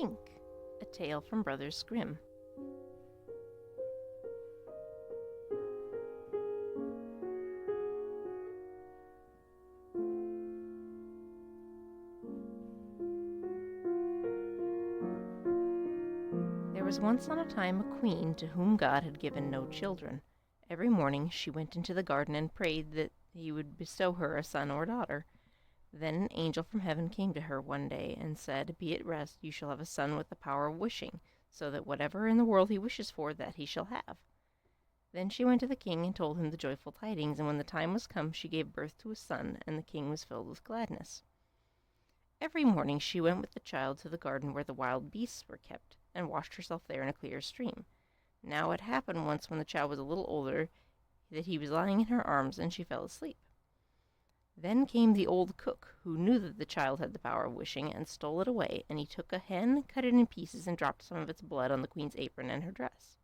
Pink, a tale from Brothers Grimm. There was once on a time a queen to whom God had given no children. Every morning she went into the garden and prayed that he would bestow her a son or daughter. Then an angel from heaven came to her one day and said, "Be at rest, you shall have a son with the power of wishing, so that whatever in the world he wishes for, that he shall have." Then she went to the king and told him the joyful tidings, and when the time was come she gave birth to a son, and the king was filled with gladness. Every morning she went with the child to the garden where the wild beasts were kept, and washed herself there in a clear stream. Now it happened once when the child was a little older that he was lying in her arms, and she fell asleep. Then came the old cook, who knew that the child had the power of wishing, and stole it away, and he took a hen, cut it in pieces, and dropped some of its blood on the queen's apron and her dress.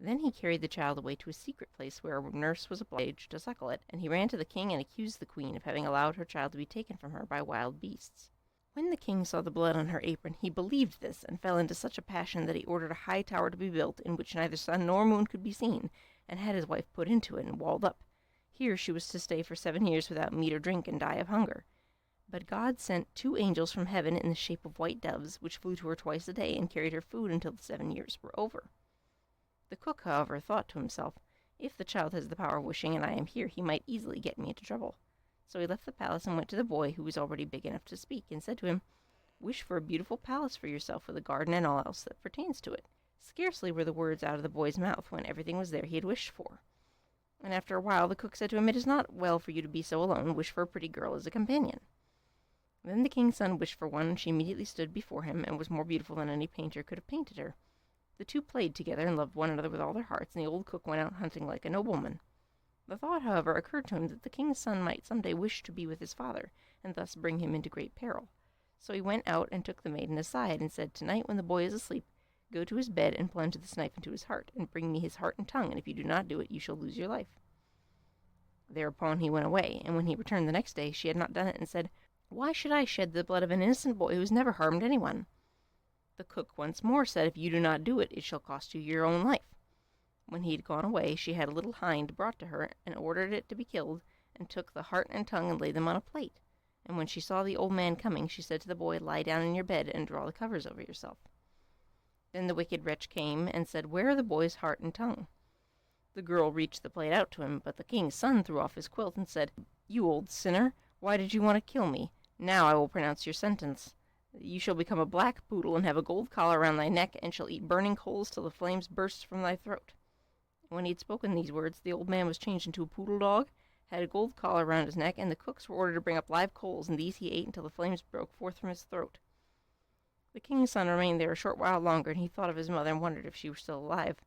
Then he carried the child away to a secret place where a nurse was obliged to suckle it, and he ran to the king and accused the queen of having allowed her child to be taken from her by wild beasts. When the king saw the blood on her apron, he believed this, and fell into such a passion that he ordered a high tower to be built, in which neither sun nor moon could be seen, and had his wife put into it and walled up. Here she was to stay for 7 years without meat or drink, and die of hunger. But God sent 2 angels from heaven in the shape of white doves, which flew to her twice a day, and carried her food until the 7 years were over. The cook, however, thought to himself, "If the child has the power of wishing, and I am here, he might easily get me into trouble." So he left the palace and went to the boy, who was already big enough to speak, and said to him, "Wish for a beautiful palace for yourself, with a garden and all else that pertains to it." Scarcely were the words out of the boy's mouth when everything was there he had wished for. And after a while the cook said to him, "It is not well for you to be so alone. Wish for a pretty girl as a companion." Then the king's son wished for one, and she immediately stood before him, and was more beautiful than any painter could have painted her. The two played together and loved one another with all their hearts, and the old cook went out hunting like a nobleman. The thought, however, occurred to him that the king's son might some day wish to be with his father, and thus bring him into great peril. So he went out and took the maiden aside, and said, "Tonight, when the boy is asleep, go to his bed and plunge this knife into his heart, and bring me his heart and tongue, and if you do not do it, you shall lose your life." Thereupon he went away, and when he returned the next day, she had not done it, and said, "Why should I shed the blood of an innocent boy who has never harmed anyone?" The cook once more said, "If you do not do it, it shall cost you your own life." When he had gone away, she had a little hind brought to her, and ordered it to be killed, and took the heart and tongue and laid them on a plate. And when she saw the old man coming, she said to the boy, "Lie down in your bed and draw the covers over yourself." Then the wicked wretch came and said, "Where are the boy's heart and tongue?" The girl reached the plate out to him, but the king's son threw off his quilt and said, "You old sinner, why did you want to kill me? Now I will pronounce your sentence. You shall become a black poodle, and have a gold collar round thy neck, and shall eat burning coals till the flames burst from thy throat." When he had spoken these words, the old man was changed into a poodle dog, had a gold collar round his neck, and the cooks were ordered to bring up live coals, and these he ate until the flames broke forth from his throat. The king's son remained there a short while longer, and he thought of his mother and wondered if she were still alive.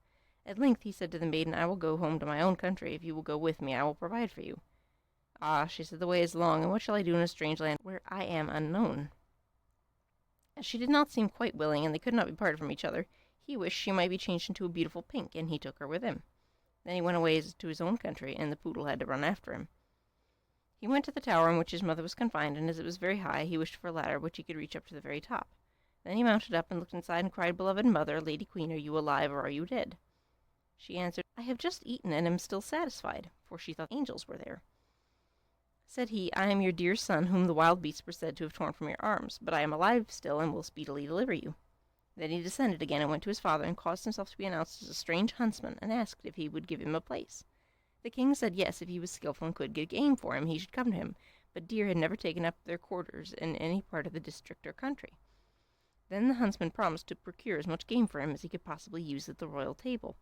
At length he said to the maiden, "I will go home to my own country. If you will go with me, I will provide for you." "Ah," she said, "the way is long, and what shall I do in a strange land where I am unknown?" As she did not seem quite willing, and they could not be parted from each other, he wished she might be changed into a beautiful pink, and he took her with him. Then he went away to his own country, and the poodle had to run after him. He went to the tower in which his mother was confined, and as it was very high, he wished for a ladder which he could reach up to the very top. Then he mounted up and looked inside and cried, "Beloved mother, Lady Queen, are you alive or are you dead?" She answered, "I have just eaten and am still satisfied," for she thought angels were there. Said he, "I am your dear son, whom the wild beasts were said to have torn from your arms, but I am alive still, and will speedily deliver you." Then he descended again and went to his father, and caused himself to be announced as a strange huntsman, and asked if he would give him a place. The king said yes, if he was skilful and could get game for him, he should come to him, but deer had never taken up their quarters in any part of the district or country. Then the huntsman promised to procure as much game for him as he could possibly use at the royal table.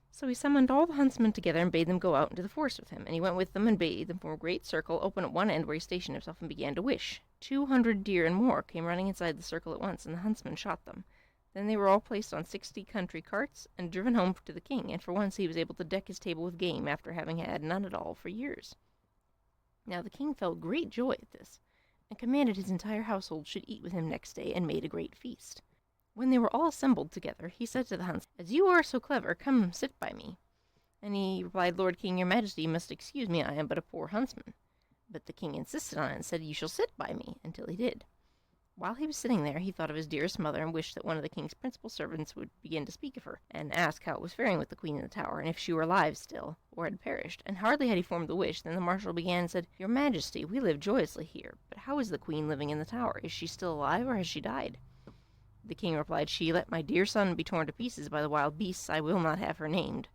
So he summoned all the huntsmen together and bade them go out into the forest with him, and he went with them and bade them form a great circle, open at one end where he stationed himself, and began to wish. 200 deer and more came running inside the circle at once, and the huntsman shot them. Then they were all placed on 60 country carts, and driven home to the king, and for once he was able to deck his table with game, after having had none at all for years. Now the king felt great joy at this, and commanded his entire household should eat with him next day, and made a great feast. When they were all assembled together, he said to the huntsman, "As you are so clever, come sit by me." And he replied, "Lord King, your majesty must excuse me, I am but a poor huntsman." But the king insisted on it, and said, "You shall sit by me," until he did. While he was sitting there, he thought of his dearest mother and wished that one of the king's principal servants would begin to speak of her, and ask how it was faring with the queen in the tower, and if she were alive still, or had perished. And hardly had he formed the wish than the marshal began and said, "Your Majesty, we live joyously here, but how is the queen living in the tower? Is she still alive, or has she died?" The king replied, "She let my dear son be torn to pieces by the wild beasts. I will not have her named."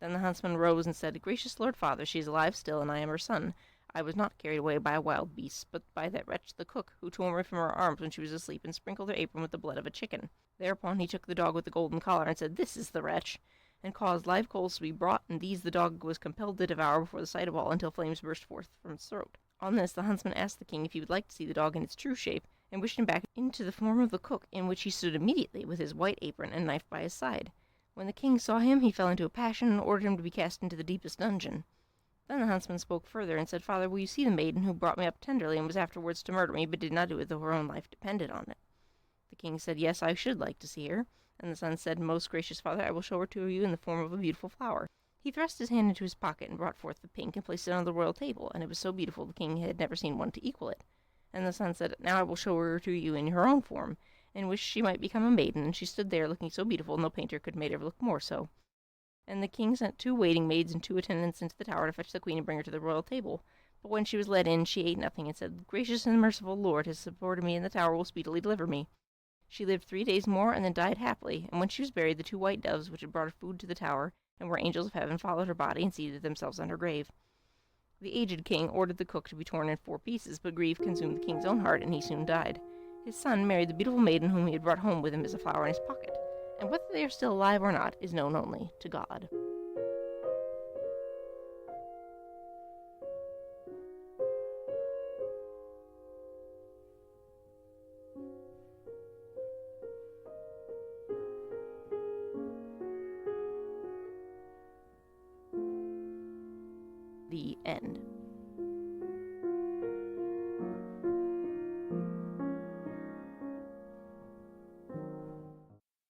Then the huntsman rose and said, "Gracious lord father, she is alive still, and I am her son. I was not carried away by a wild beast, but by that wretch the cook, who tore me from her arms when she was asleep and sprinkled her apron with the blood of a chicken." Thereupon he took the dog with the golden collar and said, "This is the wretch," and caused live coals to be brought, and these the dog was compelled to devour before the sight of all, until flames burst forth from its throat. On this the huntsman asked the king if he would like to see the dog in its true shape, and wished him back into the form of the cook, in which he stood immediately, with his white apron and knife by his side. When the king saw him, he fell into a passion, and ordered him to be cast into the deepest dungeon. Then the huntsman spoke further, and said, "Father, will you see the maiden who brought me up tenderly, and was afterwards to murder me, but did not do it though her own life depended on it?" The king said, "Yes, I should like to see her." And the son said, "Most gracious father, I will show her to you in the form of a beautiful flower." He thrust his hand into his pocket and brought forth the pink, and placed it on the royal table, and it was so beautiful the king had never seen one to equal it. And the son said, "Now I will show her to you in her own form," and wished she might become a maiden, and she stood there looking so beautiful no painter could have made her look more so. And the king sent 2 waiting maids and 2 attendants into the tower to fetch the queen and bring her to the royal table. But when she was led in, she ate nothing, and said, "Gracious and merciful Lord has supported me, and the tower will speedily deliver me." She lived 3 days more, and then died happily, and when she was buried, the 2 white doves which had brought her food to the tower, and were angels of heaven, followed her body, and seated themselves on her grave. The aged king ordered the cook to be torn in 4 pieces, but grief consumed the king's own heart, and he soon died. His son married the beautiful maiden whom he had brought home with him as a flower in his pocket, and whether they are still alive or not is known only to God. The end.